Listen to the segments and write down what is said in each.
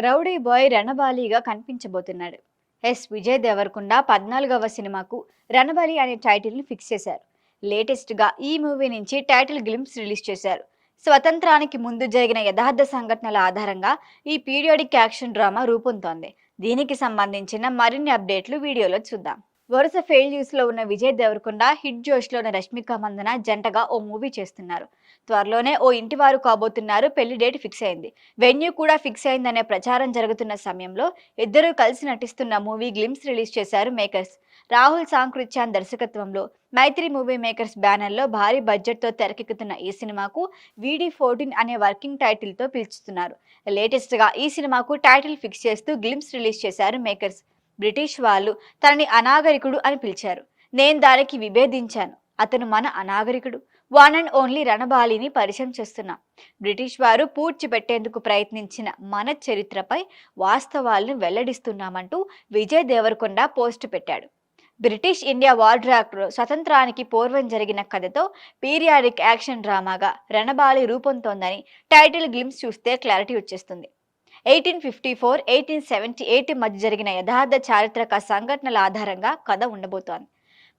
Rowdy boy రణబాలిగా కనిపించబోతున్నాడు. విజయ్ దేవరకొండ 14వ సినిమాకు రణబలి అనే టైటిల్ని ఫిక్స్ చేశారు. లేటెస్ట్గా ఈ మూవీ నుంచి టైటిల్ గ్లింప్స్ రిలీజ్ చేశారు. స్వతంత్రానికి ముందు జరిగిన యథార్థ సంఘటనల ఆధారంగా ఈ పీరియాడిక్ యాక్షన్ డ్రామా రూపొందుతోంది. దీనికి సంబంధించిన మరిన్ని అప్డేట్లు వీడియోలో చూద్దాం. వరుస ఫెయిల్యూర్స్ లో ఉన్న విజయ్ దేవరకొండ హిట్ జోష్ లో ఉన్న రష్మిక మందన జంటగా ఓ మూవీ చేస్తున్నారు. త్వరలోనే ఓ ఇంటివారు కాబోతున్నారు. పెళ్లి డేట్ ఫిక్స్ అయింది, వెన్యూ కూడా ఫిక్స్ అయిందనే ప్రచారం జరుగుతున్న సమయంలో ఇద్దరూ కలిసి నటిస్తున్న మూవీ గ్లిమ్స్ రిలీజ్ చేశారు మేకర్స్. రాహుల్ సాంకృత్యాన్ దర్శకత్వంలో మైత్రి మూవీ మేకర్స్ బ్యానర్ లో భారీ బడ్జెట్ తో తెరకెక్కుతున్న ఈ సినిమాకు VD14 అనే వర్కింగ్ టైటిల్ తో పిలుస్తున్నారు. లేటెస్ట్ గా ఈ సినిమాకు టైటిల్ ఫిక్స్ చేస్తూ గ్లిమ్స్ రిలీజ్ చేశారు మేకర్స్. బ్రిటిష్ వాళ్ళు తనని అనాగరికుడు అని పిలిచారు. నేను దానికి విభేదించాను. అతను మన అనాగరికుడు, వన్ అండ్ ఓన్లీ రణబాలిని పరిచయం చేస్తున్నా. బ్రిటిష్ వారు పూడ్చిపెట్టేందుకు ప్రయత్నించిన మన చరిత్రపై వాస్తవాలను వెల్లడిస్తున్నామంటూ విజయ్ దేవరకొండ పోస్ట్ పెట్టాడు. బ్రిటిష్ ఇండియా వార్ డ్రాక్లో స్వతంత్రానికి పూర్వం జరిగిన కథతో పీరియాడిక్ యాక్షన్ డ్రామాగా రణబాలి రూపొందుతోందని టైటిల్ గ్లిమ్స్ చూస్తే క్లారిటీ వచ్చేస్తుంది. 1854, 1878 మధ్య జరిగిన యథార్థ చారిత్రక సంఘటనల ఆధారంగా కథ ఉండబోతోంది.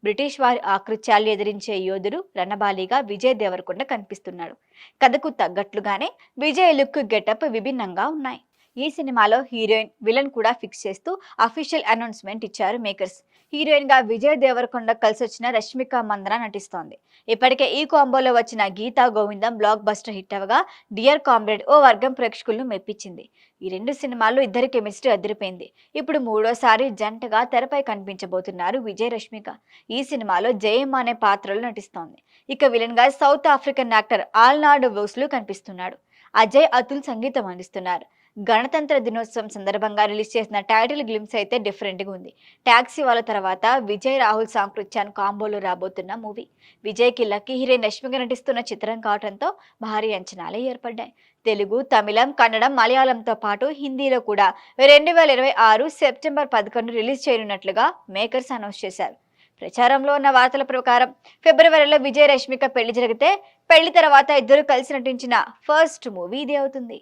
బ్రిటిష్ వారి ఆకృత్యాలు ఎదిరించే యోధుడు రణబాలిగా విజయ్ దేవరకొండ కనిపిస్తున్నాడు. కథకు తగ్గట్లుగానే విజయ్ లుక్, గెటప్ విభిన్నంగా ఉన్నాయి. ఈ సినిమాలో హీరోయిన్, విలన్ కూడా ఫిక్స్ చేస్తూ అఫీషియల్ అనౌన్స్మెంట్ ఇచ్చారు మేకర్స్. హీరోయిన్ గా విజయ్ దేవరకొండ కలిసి వచ్చిన రష్మిక మందన నటిస్తోంది. ఇప్పటికే ఈ కాంబోలో వచ్చిన Geetha Govindam blockbuster hit అవగా డియర్ కామ్రేడ్ ఓ వర్గం ప్రేక్షకులను మెప్పించింది. ఈ రెండు సినిమాల్లో ఇద్దరి కెమిస్ట్రీ అదిరిపోయింది. ఇప్పుడు మూడోసారి జంటగా తెరపై కనిపించబోతున్నారు విజయ్, రష్మిక. ఈ సినిమాలో జయమ్మ అనే పాత్రలో నటిస్తోంది. ఇక విలన్ గా సౌత్ ఆఫ్రికన్ యాక్టర్ ఆల్నార్డ్ వోస్లు కనిపిస్తున్నాడు. అజయ్, అతుల్ సంగీతం అందిస్తున్నారు. గణతంత్ర దినోత్సవం సందర్భంగా రిలీజ్ చేసిన టైటిల్ గ్లిమ్స్ అయితే డిఫరెంట్ గా ఉంది. టాక్సీ వాళ్ళ తర్వాత విజయ్, రాహుల్ సాంకృత్యాన్ కాంబోలో రాబోతున్న మూవీ. విజయ్ కి లక్కీ హీరోయిన్ రష్మిక నటిస్తున్న చిత్రం కావడంతో భారీ అంచనాలే ఏర్పడ్డాయి. తెలుగు, తమిళం, కన్నడం, మలయాళంతో పాటు హిందీలో కూడా 2026 సెప్టెంబర్ 11 రిలీజ్ చేయనున్నట్లుగా మేకర్స్ అనౌన్స్ చేశారు. ప్రచారంలో ఉన్న వార్తల ప్రకారం ఫిబ్రవరిలో విజయ్, రష్మిక పెళ్లి జరిగితే పెళ్లి తర్వాత ఇద్దరు కలిసి నటించిన ఫస్ట్ మూవీ ఇదే అవుతుంది.